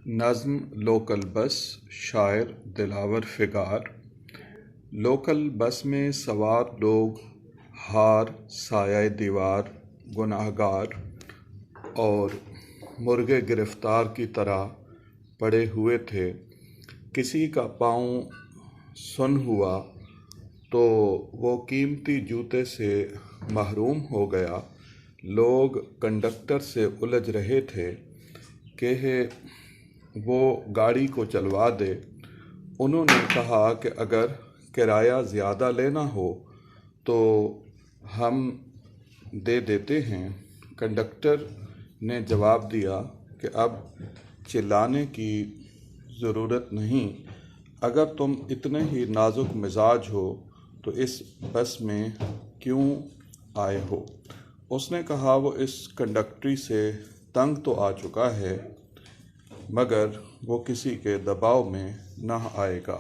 نظم لوکل بس، شاعر دلاور فگار۔ لوکل بس میں سوار لوگ ہار سایہ دیوار، گنہگار اور مرغے گرفتار کی طرح پڑے ہوئے تھے۔ کسی کا پاؤں سن ہوا تو وہ قیمتی جوتے سے محروم ہو گیا۔ لوگ کنڈکٹر سے الجھ رہے تھے کہ وہ گاڑی کو چلوا دے۔ انہوں نے کہا کہ اگر کرایہ زیادہ لینا ہو تو ہم دے دیتے ہیں۔ کنڈکٹر نے جواب دیا کہ اب چلانے کی ضرورت نہیں، اگر تم اتنے ہی نازک مزاج ہو تو اس بس میں کیوں آئے ہو؟ اس نے کہا وہ اس کنڈکٹری سے تنگ تو آ چکا ہے، مگر وہ کسی کے دباؤ میں نہ آئے گا۔